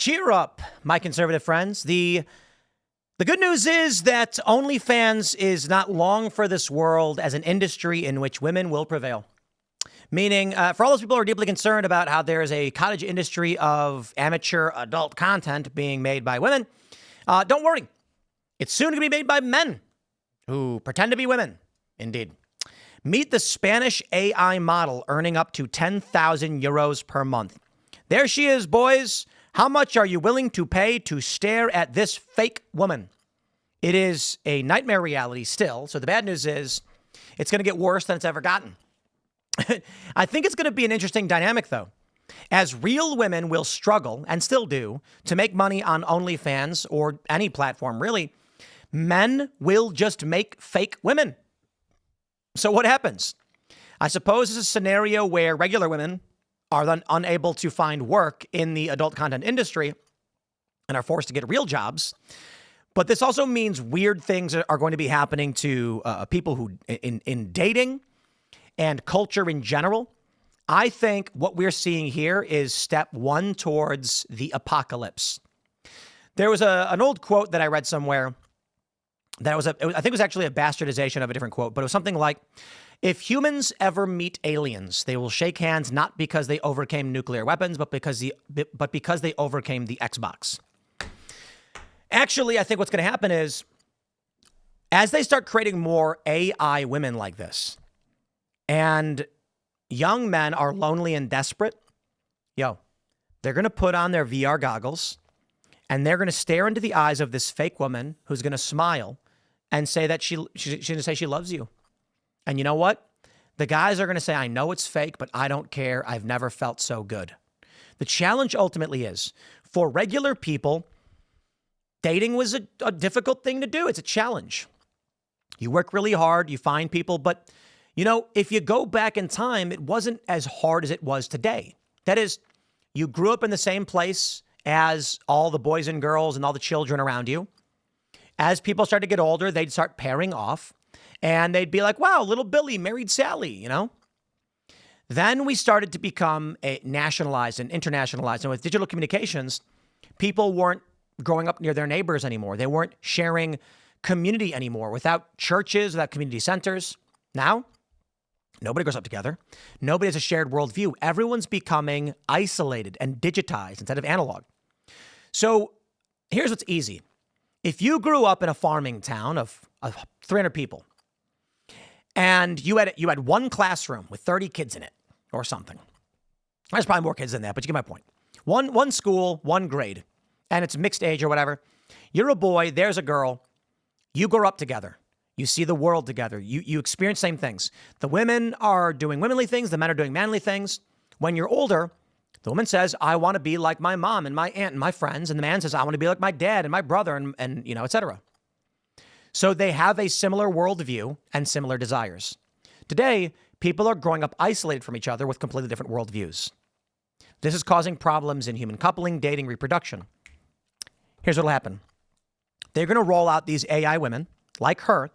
Cheer up, my conservative friends. The good news is that OnlyFans is not long for this world as an industry in which women will prevail. Meaning, for all those people who are deeply concerned about how there is a cottage industry of amateur adult content being made by women, don't worry. It's soon going to be made by men who pretend to be women. Indeed. Meet the Spanish AI model earning up to 10,000 euros per month. There she is, boys. How much are you willing to pay to stare at this fake woman? It is a nightmare reality still. So the bad news is it's going to get worse than it's ever gotten. I think it's going to be an interesting dynamic, though, as real women will struggle and still do to make money on OnlyFans or any platform, really. Men will just make fake women. So what happens? I suppose it's a scenario where regular women are then unable to find work in the adult content industry and are forced to get real jobs. But this also means weird things are going to be happening to people who in dating and culture in general. I think what we're seeing here is step one towards the apocalypse. There was an old quote that I read somewhere that I think it was actually a bastardization of a different quote, but it was something like, if humans ever meet aliens, they will shake hands not because they overcame nuclear weapons, but because they overcame the Xbox. Actually, I think what's going to happen is, as they start creating more AI women like this, and young men are lonely and desperate, they're going to put on their VR goggles, and they're going to stare into the eyes of this fake woman who's going to smile and say that she's going to say she loves you. And you know what? The guys are going to say, I know it's fake, but I don't care. I've never felt so good. The challenge ultimately is, for regular people, dating was a difficult thing to do. It's a challenge. You work really hard, you find people, but if you go back in time, it wasn't as hard as it was today. That is, you grew up in the same place as all the boys and girls and all the children around you. As people started to get older, they'd start pairing off. And they'd be like, wow, little Billy married Sally, Then we started to become nationalized and internationalized. And with digital communications, people weren't growing up near their neighbors anymore. They weren't sharing community anymore without churches, without community centers. Now, nobody grows up together. Nobody has a shared worldview. Everyone's becoming isolated and digitized instead of analog. So here's what's easy. If you grew up in a farming town of 300 people, and you had one classroom with 30 kids in it or something. There's probably more kids than that, but you get my point. One school, one grade, and it's mixed age or whatever. You're a boy, there's a girl. You grow up together. You see the world together. You experience same things. The women are doing womanly things. The men are doing manly things. When you're older, the woman says, I want to be like my mom and my aunt and my friends. And the man says, I want to be like my dad and my brother and et cetera. So they have a similar worldview and similar desires. Today, people are growing up isolated from each other with completely different worldviews. This is causing problems in human coupling, dating, reproduction. Here's what'll happen. They're going to roll out these AI women like her.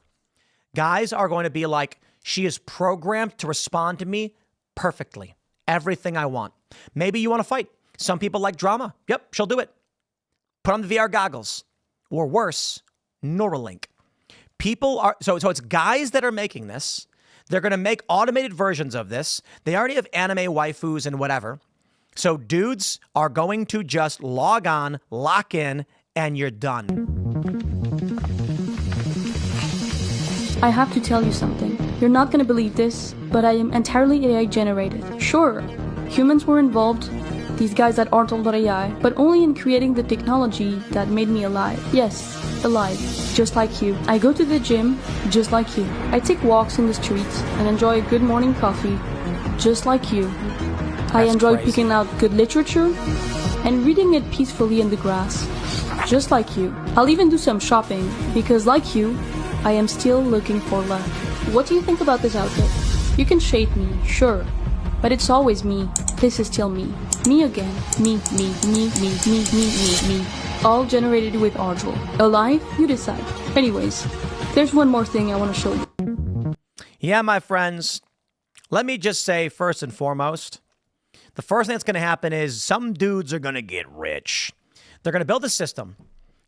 Guys are going to be like, she is programmed to respond to me perfectly. Everything I want. Maybe you want to fight. Some people like drama. Yep, she'll do it. Put on the VR goggles. Or worse, Neuralink. People are, so it's guys that are making this. They're going to make automated versions of this. They already have anime waifus and whatever. So dudes are going to just log on, lock in, and you're done. I have to tell you something. You're not going to believe this, but I am entirely AI generated. Sure, humans were involved, these guys that aren't all AI, but only in creating the technology that made me alive. Yes, alive, just like you. I go to the gym, just like you. I take walks in the streets and enjoy a good morning coffee, just like you. I enjoy picking out good literature and reading it peacefully in the grass, just like you. I'll even do some shopping, because like you, I am still looking for love. What do you think about this outfit? You can shade me, sure, but it's always me. This is still me. Me again. Me. All generated with Ardrel. Alive? You decide. Anyways, there's one more thing I want to show you. Yeah, my friends, let me just say first and foremost, the first thing that's going to happen is some dudes are going to get rich. They're going to build a system.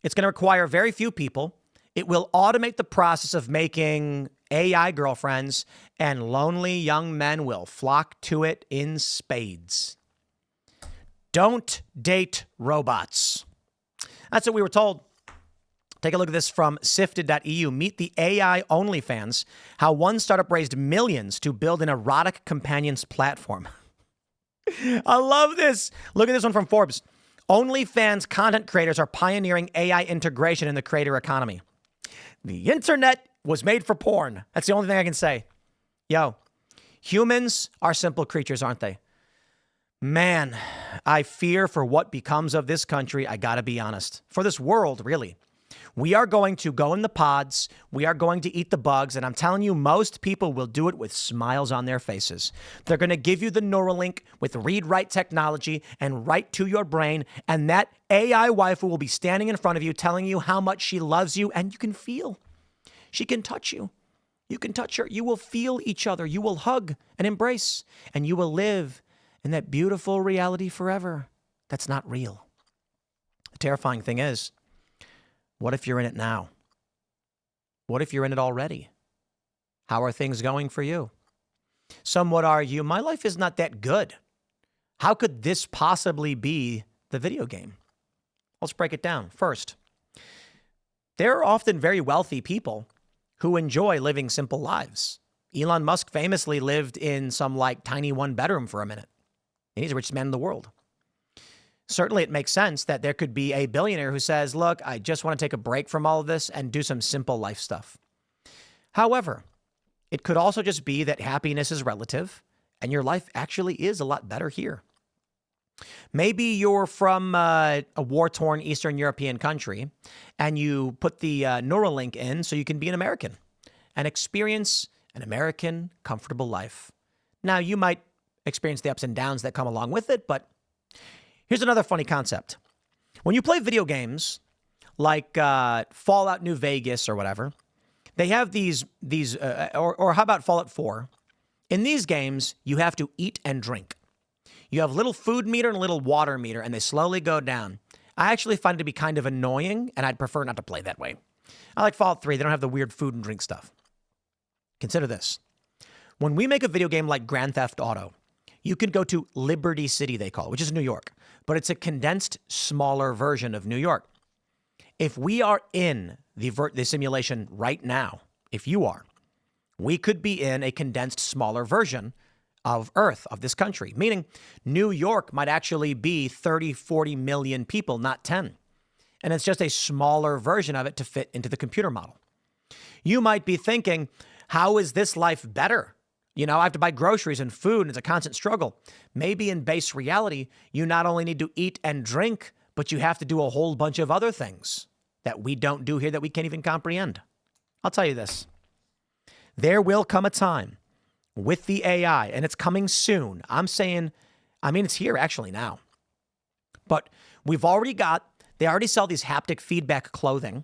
It's going to require very few people. It will automate the process of making AI girlfriends, and lonely young men will flock to it in spades. Don't date robots. That's what we were told. Take a look at this from sifted.eu. Meet the AI OnlyFans, how one startup raised millions to build an erotic companions platform. I love this. Look at this one from Forbes. OnlyFans content creators are pioneering AI integration in the creator economy. The internet was made for porn. That's the only thing I can say. Yo, humans are simple creatures, aren't they? Man, I fear for what becomes of this country. I gotta be honest. For this world, really. We are going to go in the pods. We are going to eat the bugs. And I'm telling you, most people will do it with smiles on their faces. They're going to give you the Neuralink with read-write technology and write to your brain. And that AI waifu will be standing in front of you telling you how much she loves you. And you can feel. She can touch you. You can touch her. You will feel each other. You will hug and embrace. And you will live in that beautiful reality forever. That's not real. The terrifying thing is, what if you're in it now? What if you're in it already? How are things going for you? Some would argue, my life is not that good. How could this possibly be the video game? Let's break it down. First, there are often very wealthy people who enjoy living simple lives. Elon Musk famously lived in some tiny one bedroom for a minute. And he's the richest man in the world. Certainly, it makes sense that there could be a billionaire who says, look, I just want to take a break from all of this and do some simple life stuff. However, it could also just be that happiness is relative and your life actually is a lot better here. Maybe you're from a war-torn Eastern European country and you put the Neuralink in so you can be an American and experience an American comfortable life. Now, you might experience the ups and downs that come along with it, but here's another funny concept. When you play video games like Fallout New Vegas or whatever, they have these or how about Fallout 4? In these games, you have to eat and drink. You have a little food meter and a little water meter, and they slowly go down. I actually find it to be kind of annoying, and I'd prefer not to play that way. I like Fallout 3. They don't have the weird food and drink stuff. Consider this. When we make a video game like Grand Theft Auto, you can go to Liberty City, they call it, which is New York. But it's a condensed, smaller version of New York. If we are in the simulation right now, if you are, we could be in a condensed, smaller version of Earth, of this country. Meaning New York might actually be 30, 40 million people, not 10. And it's just a smaller version of it to fit into the computer model. You might be thinking, how is this life better? You know, I have to buy groceries and food, and it's a constant struggle. Maybe in base reality, you not only need to eat and drink, but you have to do a whole bunch of other things that we don't do here that we can't even comprehend. I'll tell you this. There will come a time with the AI, and it's coming soon. It's here actually now. But they already sell these haptic feedback clothing,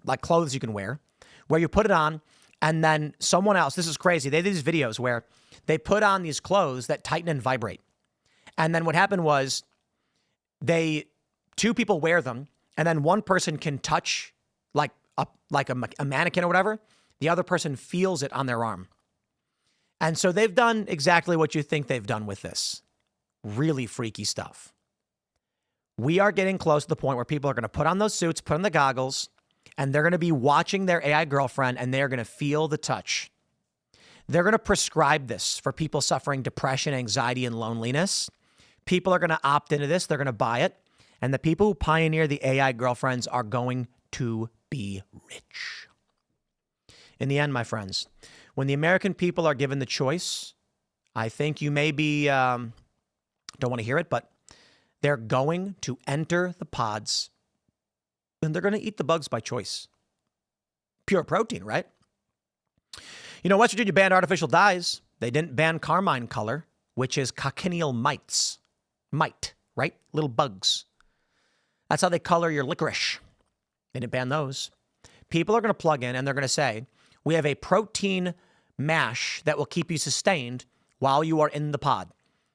like clothes you can wear, where you put it on, and then someone else, this is crazy, they did these videos where they put on these clothes that tighten and vibrate. And then what happened was two people wear them, and then one person can touch like a mannequin or whatever. The other person feels it on their arm. And so they've done exactly what you think they've done with this. Really freaky stuff. We are getting close to the point where people are going to put on those suits, put on the goggles, and they're going to be watching their AI girlfriend, and they're going to feel the touch. They're going to prescribe this for people suffering depression, anxiety, and loneliness. People are going to opt into this. They're going to buy it. And the people who pioneer the AI girlfriends are going to be rich. In the end, my friends, when the American people are given the choice, I think you maybe don't want to hear it, but they're going to enter the pods and they're going to eat the bugs by choice. Pure protein, right? You know, West Virginia banned artificial dyes. They didn't ban carmine color, which is cochineal mites. Mite, right? Little bugs. That's how they color your licorice. They didn't ban those. People are going to plug in and they're going to say, we have a protein mash that will keep you sustained while you are in the pod.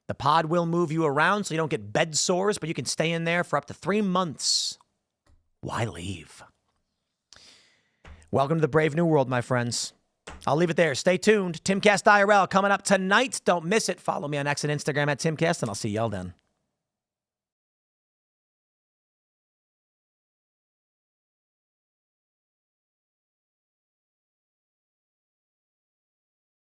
The pod will move you around so you don't get bed sores, but you can stay in there for up to 3 months. Why leave? Welcome to the brave new world, my friends. I'll leave it there. Stay tuned. Timcast IRL coming up tonight. Don't miss it. Follow me on X and Instagram at Timcast, and I'll see y'all then.